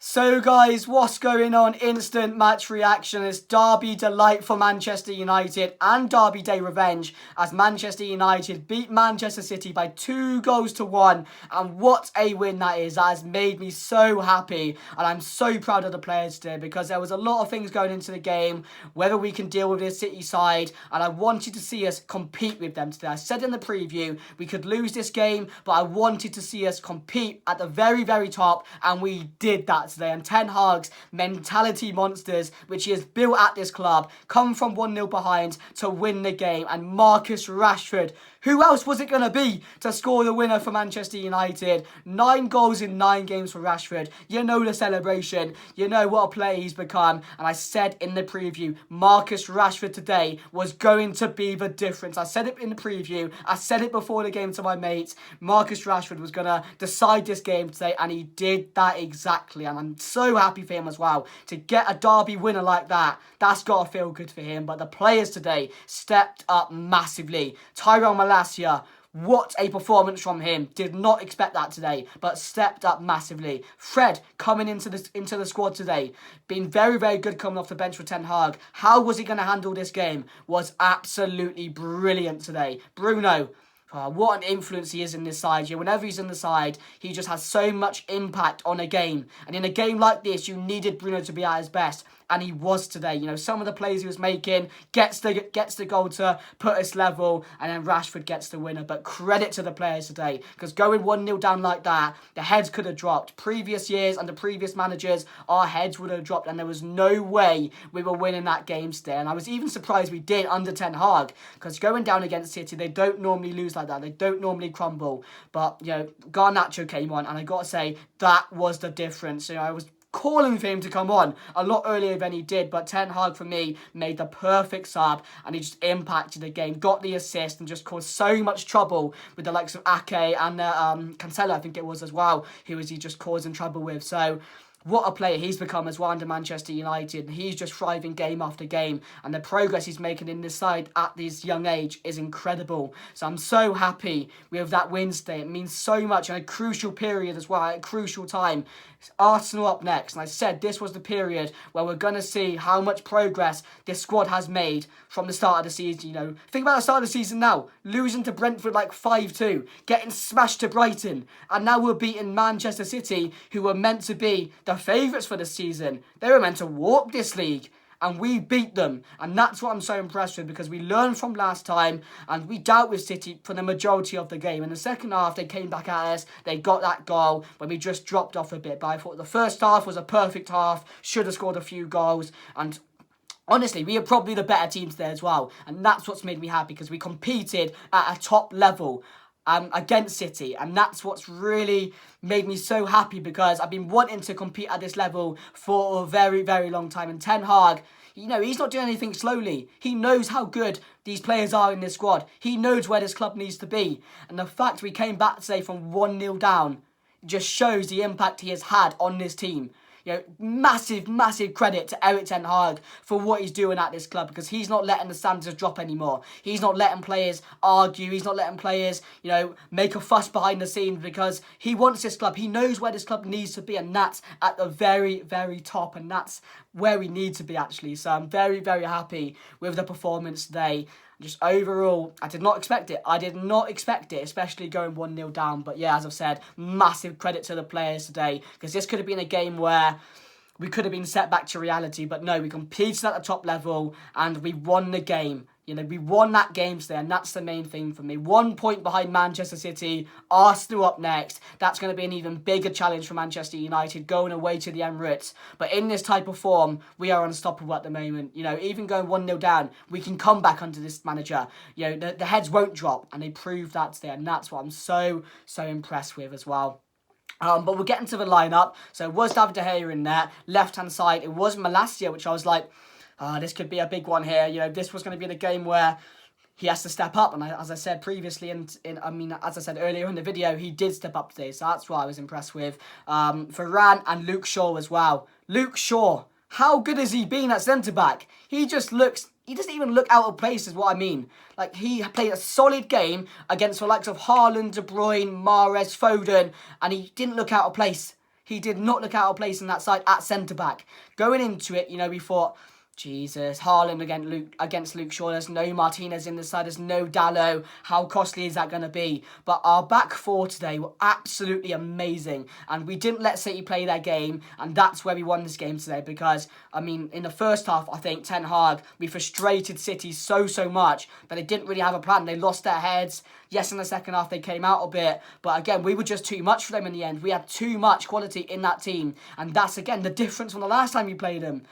So guys, what's going on? Instant match reaction. It's Derby delight for Manchester United and Derby Day revenge as Manchester United beat Manchester City by 2-1. And what a win that is. That has made me so happy. And I'm so proud of the players today because there was a lot of things going into the game, whether we can deal with this City side. And I wanted to see us compete with them today. I said in the preview, we could lose this game, but I wanted to see us compete at the very, very top. And we did that today, and Ten Hag's mentality monsters, which he has built at this club, come from 1-0 behind to win the game. And Marcus Rashford, who else was it going to be to score the winner for Manchester United? 9 goals in 9 games for Rashford. You know the celebration. You know what a player he's become. And I said in the preview, Marcus Rashford today was going to be the difference. I said it in the preview. I said it before the game to my mates. Marcus Rashford was going to decide this game today, and he did that exactly. And I'm so happy for him as well. To get a Derby winner like that, that's got to feel good for him. But the players today stepped up massively. Tyrell Malacia, what a performance from him. Did not expect that today, but stepped up massively. Fred coming into the squad today, been very, very good coming off the bench for Ten Hag. How was he going to handle this game? Was absolutely brilliant today. Bruno, what an influence he is in this side. Whenever he's in the side, he just has so much impact on a game. And in a game like this, you needed Bruno to be at his best. And he was today. Some of the plays he was making, gets the goal to put us level, and then Rashford gets the winner. But credit to the players today, because going 1-0 down like that, the heads could have dropped. Previous years, under previous managers, our heads would have dropped, and there was no way we were winning that game today. And I was even surprised we did under Ten Hag, because going down against City, they don't normally lose like that. They don't normally crumble. But, Garnacho came on, and I got to say, that was the difference. I was calling for him to come on a lot earlier than he did, but Ten Hag for me made the perfect sub, and he just impacted the game, got the assist, and just caused so much trouble with the likes of Ake and Cancelo, I think it was as well, who was he just causing trouble with. So what a player he's become as well under Manchester United. He's just thriving game after game, and the progress he's making in this side at this young age is incredible. So I'm so happy with that Wednesday. It means so much in a crucial period as well, at a crucial time. Arsenal up next, and I said this was the period where we're going to see how much progress this squad has made from the start of the season. Think about the start of the season now, losing to Brentford like 5-2, getting smashed to Brighton, and now we're beating Manchester City, who were meant to be the favourites for the season. They were meant to walk this league, and we beat them. And that's what I'm so impressed with, because we learned from last time and we dealt with City for the majority of the game. In the second half, they came back at us. They got that goal when we just dropped off a bit. But I thought the first half was a perfect half. Should have scored a few goals. And honestly, we are probably the better teams there as well. And that's what's made me happy, because we competed at a top level against City, and that's what's really made me so happy, because I've been wanting to compete at this level for a very, very long time. And Ten Hag, he's not doing anything slowly. He knows how good these players are in this squad. He knows where this club needs to be, and the fact we came back today from 1-0 down just shows the impact he has had on this team. Massive, massive credit to Erik Ten Hag for what he's doing at this club, because he's not letting the standards drop anymore. He's not letting players argue. He's not letting players, make a fuss behind the scenes, because he wants this club. He knows where this club needs to be, and that's at the very, very top, and that's where we need to be, actually. So I'm very, very happy with the performance today. Just overall, I did not expect it. I did not expect it, especially going 1-0 down. But yeah, as I've said, massive credit to the players today, because this could have been a game where we could have been set back to reality. But no, we competed at the top level and we won the game. We won that game today, and that's the main thing for me. 1 point behind Manchester City, Arsenal up next. That's going to be an even bigger challenge for Manchester United, going away to the Emirates. But in this type of form, we are unstoppable at the moment. Even going 1-0 down, we can come back under this manager. The heads won't drop, and they proved that today, and that's what I'm so, so impressed with as well. But we'll get into the lineup. So it was David De Gea in there. Left-hand side, it was Malacia, which I was like, this could be a big one here. This was going to be the game where he has to step up. And as I said previously, as I said earlier in the video, he did step up today. So that's what I was impressed with. Varane and Luke Shaw as well. Luke Shaw, how good has he been at centre-back? He doesn't even look out of place, is what I mean. He played a solid game against the likes of Haaland, De Bruyne, Mahrez, Foden, and he didn't look out of place. He did not look out of place in that side at centre-back. Going into it, we thought, Jesus, Haaland against Luke Shaw. There's no Martinez in the side. There's no Dalot. How costly is that going to be? But our back four today were absolutely amazing. And we didn't let City play their game. And that's where we won this game today. Because, in the first half, I think Ten Hag, we frustrated City so much. But they didn't really have a plan. They lost their heads. Yes, in the second half, they came out a bit. But again, we were just too much for them in the end. We had too much quality in that team. And that's, again, the difference from the last time we played them.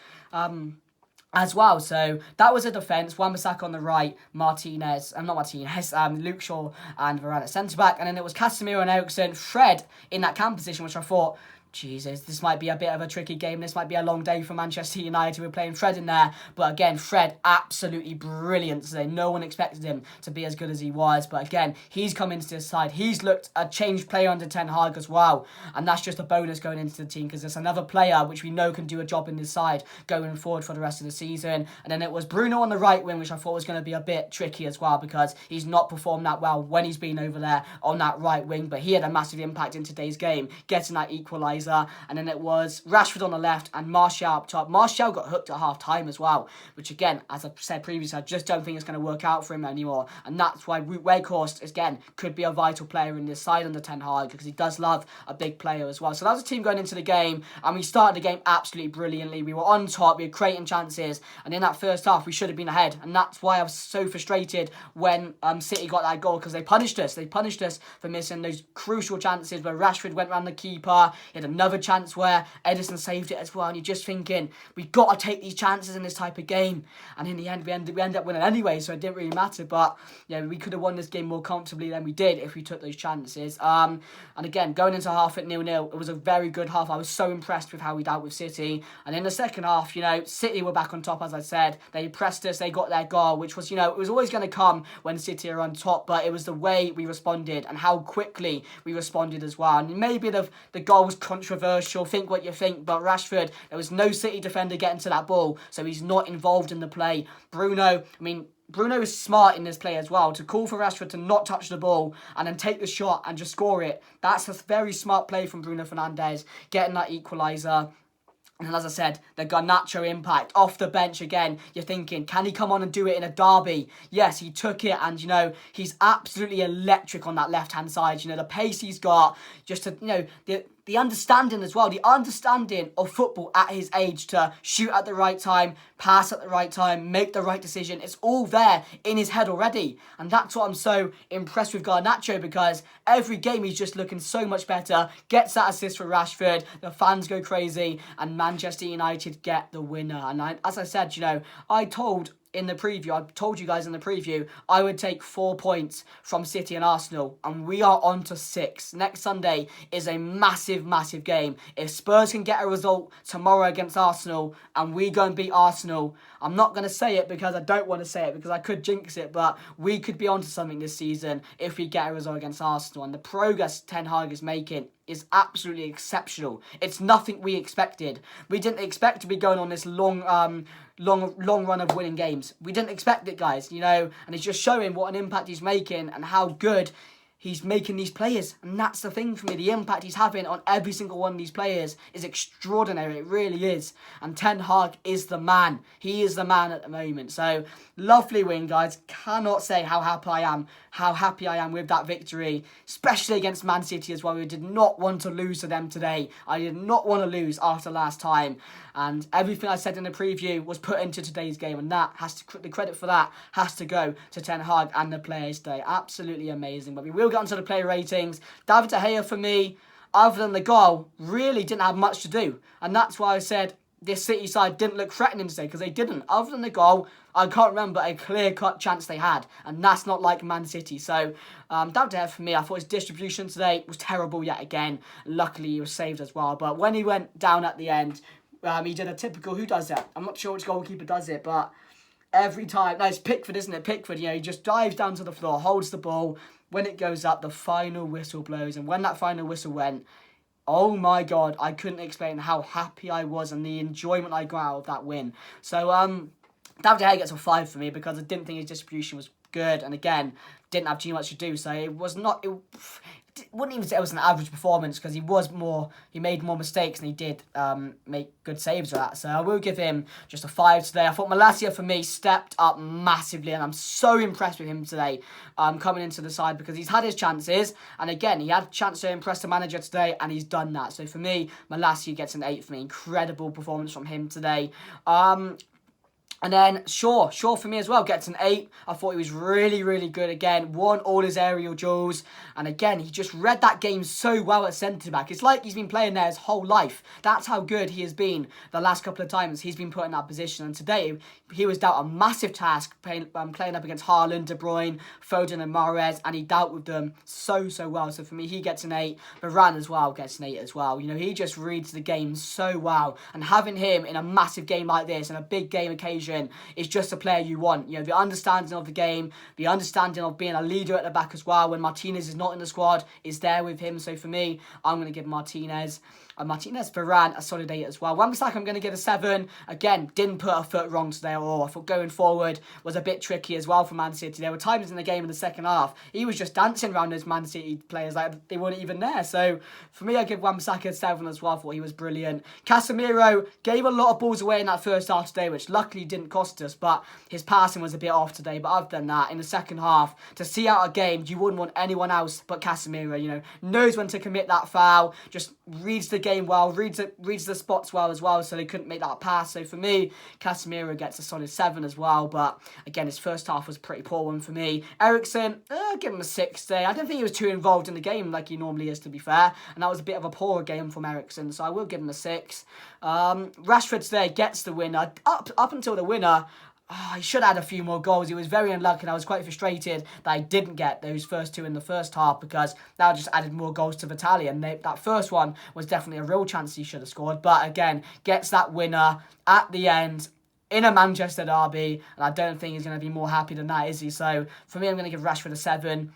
As well, so that was a defence. Wan-Bissaka on the right, Luke Shaw and Varane at centre-back. And then it was Casemiro and Eriksen, Fred in that cam position, which I thought, Jesus, this might be a bit of a tricky game. This might be a long day for Manchester United. We're playing Fred in there. But again, Fred, absolutely brilliant today. No one expected him to be as good as he was. But again, he's come into this side. He's looked a changed player under Ten Hag as well. And that's just a bonus going into the team because there's another player which we know can do a job in this side going forward for the rest of the season. And then it was Bruno on the right wing, which I thought was going to be a bit tricky as well because he's not performed that well when he's been over there on that right wing. But he had a massive impact in today's game, getting that equaliser. And then it was Rashford on the left and Martial up top. Martial got hooked at half-time as well, which again, as I said previously, I just don't think it's going to work out for him anymore. And that's why Weghorst, again, could be a vital player in this side under Ten Hag because he does love a big player as well. So that was a team going into the game, and we started the game absolutely brilliantly. We were on top, we were creating chances, and in that first half, we should have been ahead. And that's why I was so frustrated when City got that goal because they punished us. They punished us for missing those crucial chances where Rashford went round the keeper, he had another chance where Ederson saved it as well, and you're just thinking, we've got to take these chances in this type of game, and in the end we end up winning anyway, so it didn't really matter. But yeah, we could have won this game more comfortably than we did if we took those chances. And again, going into half at 0-0, it was a very good half. I was so impressed with how we dealt with City, and in the second half, City were back on top. As I said, they pressed us, they got their goal, which was, it was always going to come when City are on top, but it was the way we responded and how quickly we responded as well. And maybe the goal was controversial, think what you think, but Rashford, there was no City defender getting to that ball, so he's not involved in the play. Bruno is smart in this play as well, to call for Rashford to not touch the ball and then take the shot and just score it. That's a very smart play from Bruno Fernandes, getting that equaliser. And as I said, the Garnacho impact off the bench again. You're thinking, can he come on and do it in a derby? Yes, he took it, and he's absolutely electric on that left-hand side. The pace he's got, just to, the understanding as well, the understanding of football at his age to shoot at the right time, pass at the right time, make the right decision. It's all there in his head already. And that's what I'm so impressed with Garnacho, because every game he's just looking so much better, gets that assist for Rashford, the fans go crazy, and Manchester United get the winner. And as I said, I told you guys in the preview, I would take 4 points from City and Arsenal, and we are on to 6. Next Sunday is a massive game. If Spurs can get a result tomorrow against Arsenal and we go and beat Arsenal, I'm not going to say it because I don't want to say it because I could jinx it, but we could be onto something this season if we get a result against Arsenal. And the progress Ten Hag is making is absolutely exceptional. It's nothing we expected. We didn't expect to be going on this long run of winning games. We didn't expect it, guys, and it's just showing what an impact he's making and how good he's making these players. And that's the thing for me. The impact he's having on every single one of these players is extraordinary. It really is. And Ten Hag is the man. He is the man at the moment. So, lovely win, guys. Cannot say how happy I am with that victory, especially against Man City as well. We did not want to lose to them today. I did not want to lose after last time. And everything I said in the preview was put into today's game, and the credit for that has to go to Ten Hag and the players today. Absolutely amazing. But we will get onto the player ratings. David De Gea, for me, other than the goal, really didn't have much to do. And that's why I said this City side didn't look threatening today, because they didn't. Other than the goal, I can't remember a clear-cut chance they had, and that's not like Man City. So, David De Gea, for me, I thought his distribution today was terrible yet again. Luckily, he was saved as well. But when he went down at the end, he did a typical, who does that? I'm not sure which goalkeeper does it, but every time, no, it's Pickford, isn't it? Pickford, he just dives down to the floor, holds the ball. When it goes up, the final whistle blows. And when that final whistle went, oh my God, I couldn't explain how happy I was and the enjoyment I got out of that win. So, David De Gea gets a 5 for me because I didn't think his distribution was good. And again, didn't have too much to do. So it was not... It wouldn't even say it was an average performance because he made more mistakes than he did make good saves with that. So I will give him just a 5 today. I thought Malacia for me stepped up massively, and I'm so impressed with him today coming into the side because he's had his chances, and again he had a chance to impress the manager today, and he's done that. So for me, Malacia gets an 8 for me. Incredible performance from him today. And then Shaw for me as well gets an 8. I thought he was really, really good again. Won all his aerial duels. And again, he just read that game so well at centre-back. It's like he's been playing there his whole life. That's how good he has been the last couple of times he's been put in that position. And today, he was dealt a massive task playing up against Haaland, De Bruyne, Foden and Mahrez. And he dealt with them so well. So for me, he gets an 8. Varane as well gets an 8 as well. You know, he just reads the game so well. And having him in a massive game like this, and a big game occasion, is just a player you want. You know, the understanding of the game, the understanding of being a leader at the back as well. When Martinez is not in the squad, is there with him. So for me, I'm going to give Martinez Varane a solid 8 as well. Wan-Bissaka I'm going to give a 7. Again, didn't put a foot wrong today at all. I thought going forward was a bit tricky as well for Man City. There were times in the game in the second half, he was just dancing around those Man City players like they weren't even there. So for me, I give Wan-Bissaka a 7 as well. I thought he was brilliant. Casemiro gave a lot of balls away in that first half today, which luckily didn't cost us, but his passing was a bit off today. But other than that, in the second half, to see out a game, you wouldn't want anyone else but Casemiro. You know, knows when to commit that foul, just reads the game well, reads the spots well as well, so they couldn't make that pass. So for me, Casemiro gets a solid 7 as well. But again, his first half was a pretty poor one for me. Eriksen, give him a 6 today. I don't think he was too involved in the game like he normally is, to be fair, and that was a bit of a poor game from Eriksen, so I will give him a 6. Rashford today gets the winner. Up until the winner, he should have had a few more goals. He was very unlucky, and I was quite frustrated that he didn't get those first 2 in the first half, because that just added more goals to Vitali, and that first one was definitely a real chance he should have scored. But again, gets that winner at the end in a Manchester derby, and I don't think he's going to be more happy than that, is he? So for me, I'm going to give Rashford a 7.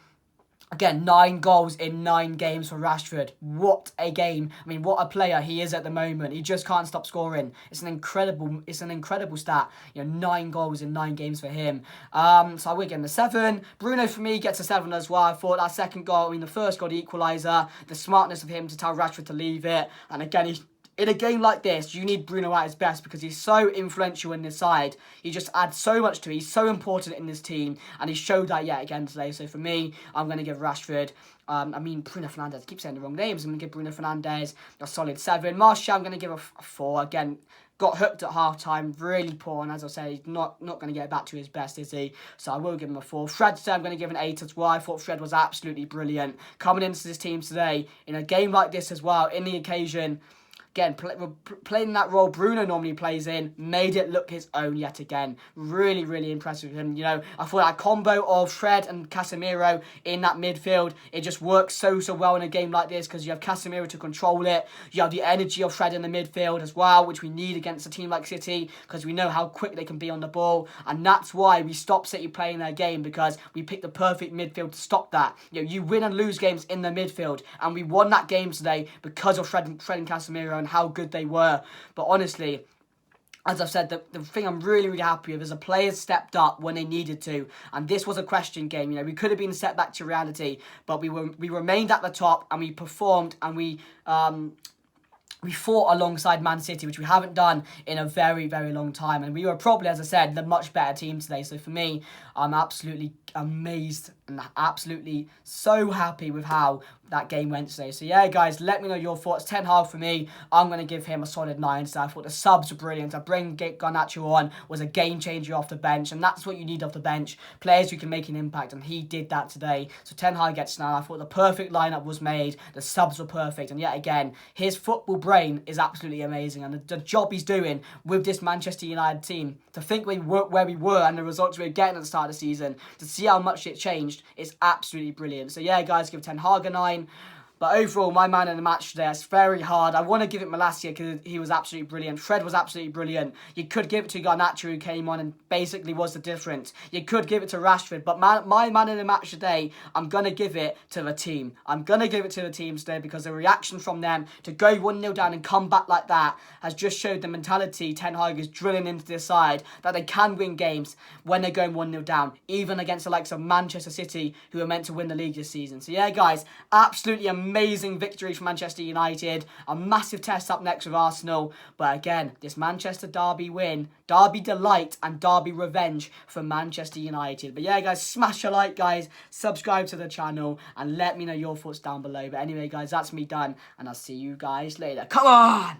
Again, 9 goals in 9 games for Rashford. What a game. I mean, what a player he is at the moment. He just can't stop scoring. It's an incredible stat. You know, 9 goals in 9 games for him. So I will give him a 7. Bruno, for me, gets a 7 as well. I thought that second goal, the first goal, the equaliser, the smartness of him to tell Rashford to leave it. And again, in a game like this, you need Bruno at his best because he's so influential in this side. He just adds so much to it. He's so important in this team, and he showed that yet again today. So for me, I'm going to give Rashford, Bruno Fernandes. I keep saying the wrong names. I'm going to give Bruno Fernandes a solid 7. Martial, I'm going to give a 4. Again, got hooked at half-time, really poor, and as I say, he's not going to get back to his best, is he? So I will give him a 4. Fred today, I'm going to give an 8 as well. I thought Fred was absolutely brilliant. Coming into this team today, in a game like this as well, in the occasion, again, playing that role Bruno normally plays in, made it look his own yet again. Really, really impressive with him. You know, I thought that combo of Fred and Casemiro in that midfield, it just works so well in a game like this because you have Casemiro to control it. You have the energy of Fred in the midfield as well, which we need against a team like City because we know how quick they can be on the ball. And that's why we stop City playing their game, because we picked the perfect midfield to stop that. You know, you win and lose games in the midfield, and we won that game today because of Fred and Casemiro and how good they were. But honestly, as I've said, the thing I'm really happy with is the players stepped up when they needed to, and this was a question game. You know, we could have been set back to reality, but we remained at the top, and we performed, and we fought alongside Man City, which we haven't done in a very long time, and we were probably, as I said, the much better team today. So for me, I'm absolutely amazed and absolutely so happy with how that game went today. So yeah, guys, let me know your thoughts. Ten Hag for me, I'm going to give him a solid 9. So I thought the subs were brilliant. To bring Garnacho on was a game changer off the bench, and that's what you need off the bench. Players who can make an impact, and he did that today. So Ten Hag gets 9. I thought the perfect lineup was made. The subs were perfect, and yet again, his football brain is absolutely amazing, and the job he's doing with this Manchester United team, to think where we were and the results we were getting at the start of the season, to see how much it changed, is absolutely brilliant. So yeah, guys, give Ten Hag a 9. But overall, my man in the match today, it's very hard. I want to give it Malacia because he was absolutely brilliant. Fred was absolutely brilliant. You could give it to Garnacho, who came on and basically was the difference. You could give it to Rashford. But my man in the match today, I'm going to give it to the team. I'm going to give it to the team today because the reaction from them to go 1-0 down and come back like that has just showed the mentality Ten Hag is drilling into their side, that they can win games when they're going 1-0 down, even against the likes of Manchester City, who are meant to win the league this season. So yeah, guys, absolutely amazing victory for Manchester United. A massive test up next with Arsenal. But again, this Manchester derby win, derby delight and derby revenge for Manchester United. But yeah, guys, smash a like, guys. Subscribe to the channel and let me know your thoughts down below. But anyway, guys, that's me done. And I'll see you guys later. Come on!